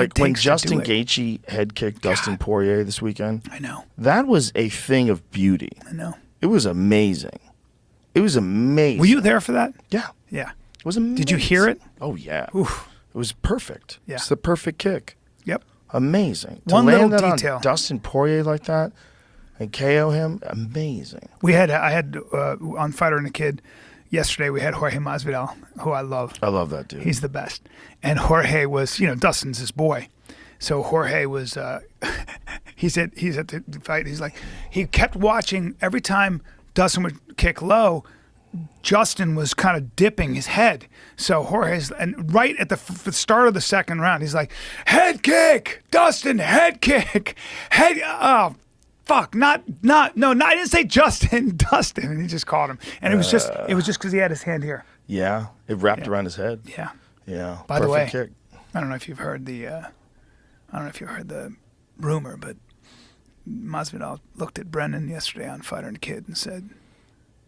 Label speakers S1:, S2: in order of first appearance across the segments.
S1: Like when Justin Gaethje head kicked Dustin Poirier this weekend.
S2: I know.
S1: That was a thing of beauty.
S2: I know.
S1: It was amazing. It was amazing.
S2: Were you there for that?
S1: Yeah.
S2: Yeah.
S1: It was amazing.
S2: Did you hear it?
S1: Oh, yeah.
S2: Oof.
S1: It was perfect.
S2: Yeah.
S1: It's the perfect kick.
S2: Yep.
S1: Amazing.
S2: One
S1: to land
S2: little
S1: that
S2: detail.
S1: on Dustin Poirier like that and KO him, amazing.
S2: I had on Fighter and a Kid yesterday, we had Jorge Masvidal, who I love.
S1: I love that dude.
S2: He's the best. And Jorge was, Dustin's his boy. So Jorge was, he's at the fight. He's like, he kept watching every time Dustin would kick low, Justin was kind of dipping his head. So Jorge's, and right at the start of the second round, he's like, head kick, Dustin, head kick, I didn't say Justin, Dustin, and he just caught him. And it was just because he had his hand here.
S1: Yeah, it wrapped around his head.
S2: Yeah.
S1: Yeah.
S2: By the way,
S1: kick.
S2: I don't know if you've heard the rumor, but Masvidal looked at Brendan yesterday on Fighter and Kid and said,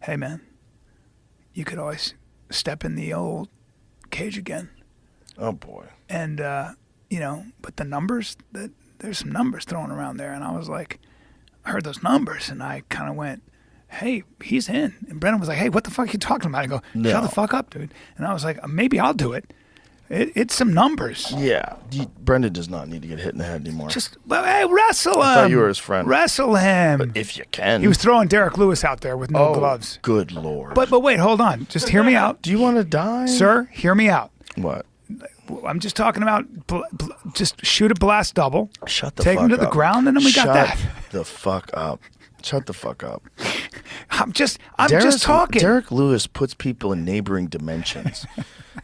S2: "Hey man, you could always step in the old cage again."
S1: Oh boy.
S2: And but the numbers, there's some numbers thrown around there, and I was like, I heard those numbers, and I kind of went, "Hey, he's in." And Brendan was like, "Hey, what the fuck are you talking about?" I go, "Shut the fuck up, dude." And I was like, "Maybe I'll do it." It's some numbers.
S1: Yeah. Brendan does not need to get hit in the head anymore.
S2: Hey, wrestle him.
S1: I thought you were his friend.
S2: Wrestle him.
S1: But if you can.
S2: He was throwing Derek Lewis out there with no gloves.
S1: Good Lord.
S2: But wait, hold on. Just hear me out.
S1: Do you want to die?
S2: Sir, hear me out.
S1: What?
S2: I'm just talking about just shoot a blast double.
S1: Shut the
S2: Take
S1: fuck
S2: him to
S1: up.
S2: the ground, and then we got that.
S1: Shut the fuck up. Shut the fuck up.
S2: I'm just talking.
S1: Derek Lewis puts people in neighboring dimensions.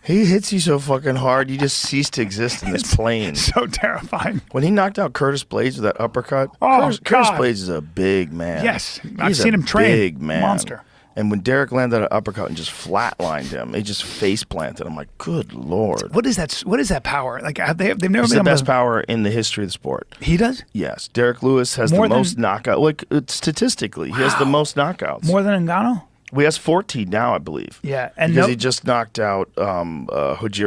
S1: He hits you so fucking hard, you just cease to exist in this plane.
S2: So terrifying.
S1: When he knocked out Curtis Blades with that uppercut, Curtis Blades is a big man.
S2: Yes,
S1: He's
S2: I've seen him train.
S1: Big man.
S2: Monster.
S1: And when Derek landed an uppercut and just flatlined him, he just face planted. I'm like, good Lord.
S2: What is that? What is that power? Like they've never
S1: He's
S2: been
S1: the best power in the history of the sport.
S2: He does?
S1: Yes. Derek Lewis has the most knockouts. Like statistically, he has the most knockouts.
S2: More than Ngannou?
S1: He has 14 now, I believe.
S2: Yeah, and
S1: because he just knocked out Rogerio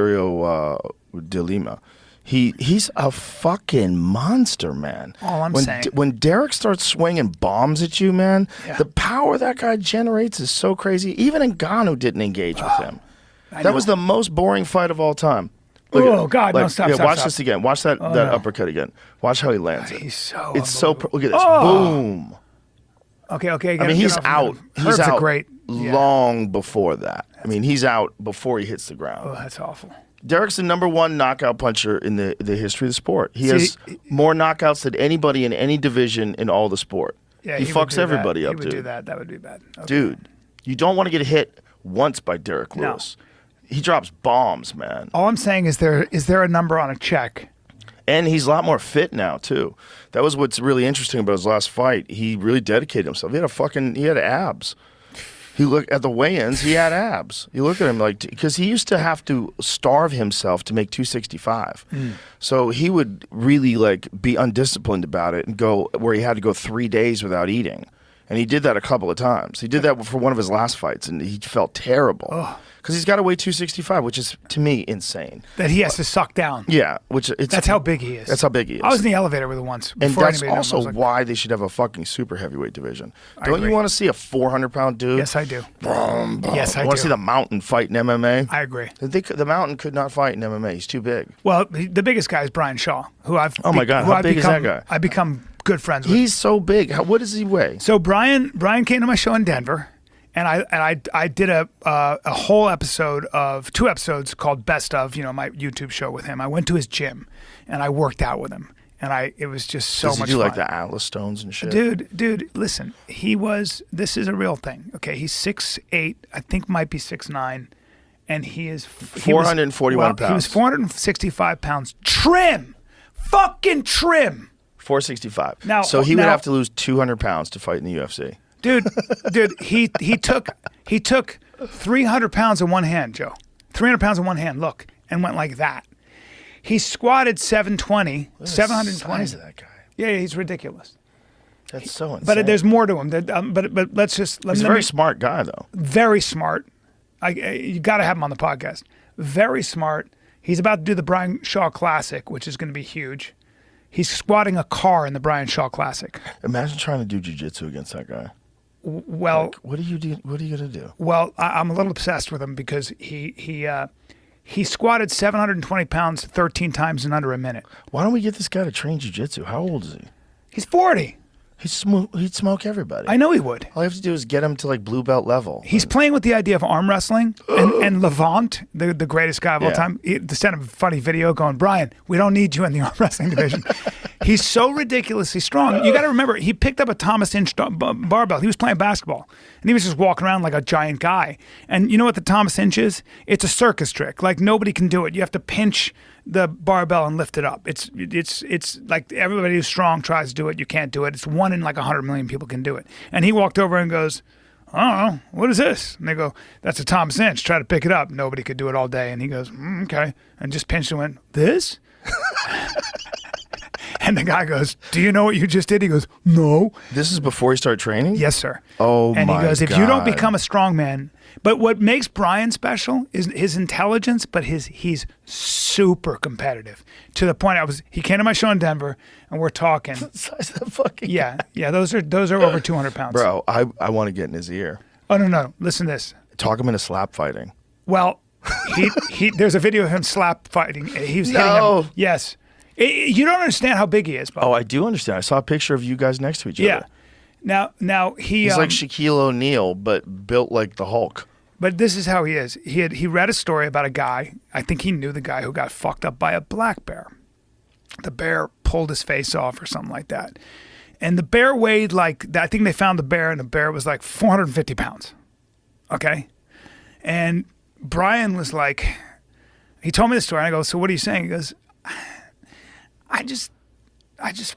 S1: de Lima. He's a fucking monster, man.
S2: All I'm saying.
S1: When Derek starts swinging bombs at you, man, the power that guy generates is so crazy. Even Ngannou didn't engage with him. That was the most boring fight of all time.
S2: God, no, stop.
S1: Watch this again. Watch that uppercut again. Watch how he lands it.
S2: He's so
S1: It's so. Look at this. Boom.
S2: Okay.
S1: I mean, he's out. He's out
S2: great.
S1: Long before that. I mean, he's out before he hits the ground.
S2: Oh, that's awful.
S1: Derek's the #1 knockout puncher in the history of the sport. He has more knockouts than anybody in any division in all the sport.
S2: Yeah,
S1: he fucks everybody up,
S2: dude. He would do that. That would be bad. Okay.
S1: Dude, you don't want to get hit once by Derek Lewis. No. He drops bombs, man.
S2: All I'm saying is there a number on a check?
S1: And he's a lot more fit now too. That was what's really interesting about his last fight. He really dedicated himself. He had abs. He looked at the weigh-ins. He had abs. You look at him because he used to have to starve himself to make 265. So he would really be undisciplined about it and go where he had to go 3 days without eating. And he did that a couple of times. He did that for one of his last fights, and he felt terrible. Because he's got to weigh 265, which is, to me, insane.
S2: That he has to suck down.
S1: Yeah.
S2: That's how big he is.
S1: That's how big he is.
S2: I was in the elevator with him once.
S1: And that's also why they should have a fucking super heavyweight division. Don't you want to see a 400-pound dude?
S2: Yes, I do. Yes, I do.
S1: Want to see the Mountain fight in MMA?
S2: I agree.
S1: The Mountain could not fight in MMA. He's too big.
S2: Well, the biggest guy is Bryan Shaw, who I've...
S1: Oh, my God. How big is that guy?
S2: I've become good friends with.
S1: He's so big. What does he weigh?
S2: So Bryan came to my show in Denver. And I did a whole episode of 2 episodes called Best of, my YouTube show with him. I went to his gym and I worked out with him, and it was just so much fun.
S1: Does he do like the Atlas stones and shit?
S2: Dude, listen, this is a real thing. Okay, he's 6'8", I think might be 6'9", and he is
S1: 441 pounds.
S2: He was 465 pounds, fucking trim.
S1: 465.
S2: Now,
S1: so he would have to lose 200 pounds to fight in the UFC.
S2: Dude, he took 300 pounds in one hand, Joe. 300 pounds in one hand, look, and went like that. He squatted 720, 720.
S1: The size of that guy.
S2: Yeah, he's ridiculous.
S1: That's so insane.
S2: But there's more to him. But let's just...
S1: He's a very smart guy, though.
S2: Very smart. You got to have him on the podcast. Very smart. He's about to do the Bryan Shaw Classic, which is going to be huge. He's squatting a car in the Bryan Shaw Classic.
S1: Imagine trying to do jiu-jitsu against that guy.
S2: Well,
S1: Like, what are you gonna do?
S2: well, I'm a little obsessed with him because he squatted 720 pounds 13 times in under a minute.
S1: Why don't we get this guy to train jiu-jitsu? How old is he?
S2: He's 40.
S1: He'd smoke everybody.
S2: I know he would.
S1: All you have to do is get him to like blue belt level.
S2: He's playing with the idea of arm wrestling, and Levant, the greatest guy of all
S1: Yeah.
S2: time, he sent a funny video going, Bryan, we don't need you in the arm wrestling division. He's so ridiculously strong. You got to remember, he picked up a Thomas Inch barbell. He was playing basketball, and he was just walking around like a giant guy. And you know what the Thomas Inch is? It's a circus trick. Like, nobody can do it. You have to pinch the barbell and lift it up. It's like everybody who's strong tries to do it. You can't do it. It's 1 in like 100 million people can do it. And he walked over and goes, I don't know, what is this? And they go, that's a Thomas Inch. Try to pick it up. Nobody could do it all day. And he goes, okay. And just pinched and went, this? And the guy goes, do you know what you just did? He goes, no.
S1: This is before he started training?
S2: Yes, sir.
S1: Oh,
S2: and
S1: my
S2: he goes, if you don't
S1: God.
S2: become a strong man, but what makes Bryan special is his intelligence, but he's super competitive to the point he came to my show in Denver and we're talking.
S1: The size of that fucking
S2: Yeah, those are over 200 pounds.
S1: Bro, I want to get in his ear.
S2: Oh no, listen to this.
S1: Talk him into slap fighting.
S2: Well, he there's a video of him slap fighting. He was hitting
S1: No.
S2: him. Yes. You don't understand how big he is, Bob.
S1: Oh, I do understand. I saw a picture of you guys next to each
S2: Yeah.
S1: other.
S2: Now he
S1: He's like Shaquille O'Neal, but built like the Hulk.
S2: But this is how he is. He read a story about a guy. I think he knew the guy who got fucked up by a black bear. The bear pulled his face off or something like that. And the bear weighed like, I think they found the bear and the bear was like 450 pounds. Okay? And Bryan was like, he told me the story and I go, so what are you saying? He goes, I just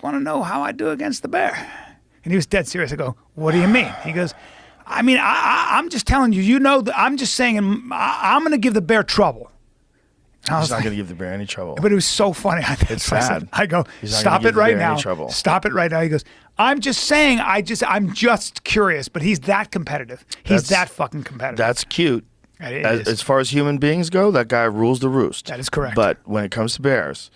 S2: want to know how I do against the bear. And he was dead serious. I go, what do you mean? He goes, I mean, I'm just telling you, you know, I'm just saying I'm going to give the bear trouble. And I
S1: He's
S2: was
S1: not
S2: like,
S1: going to give the bear any trouble.
S2: but it was so funny.
S1: It's sad.
S2: I go,
S1: He's not
S2: stop
S1: gonna
S2: it
S1: give the
S2: right
S1: bear any
S2: now.
S1: trouble.
S2: Stop it right now. He goes, I'm just saying, I'm just curious, but he's that competitive. He's that fucking competitive.
S1: That's cute.
S2: It is.
S1: As far as human beings go, that guy rules the roost.
S2: That is correct.
S1: But when it comes to bears,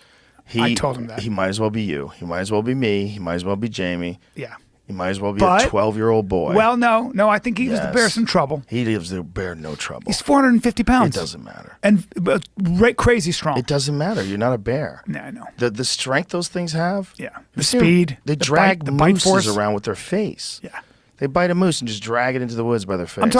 S2: I told him that.
S1: He might as well be you. He might as well be me. He might as well be Jamie.
S2: Yeah.
S1: He might as well be
S2: But-
S1: a 12-year-old boy.
S2: Well, no, I think he gives the bear
S1: Yes.
S2: some trouble.
S1: He gives the bear no trouble.
S2: He's 450 pounds.
S1: It doesn't matter.
S2: And crazy strong.
S1: It doesn't matter. You're not a bear.
S2: Yeah, I know.
S1: The strength those things have.
S2: Yeah.
S1: You
S2: The
S1: see them-
S2: speed.
S1: They
S2: the
S1: drag
S2: bite, the bite
S1: mooses
S2: force.
S1: around with their face.
S2: Yeah.
S1: They bite a moose and just drag it into the woods by their face.
S2: I'm talking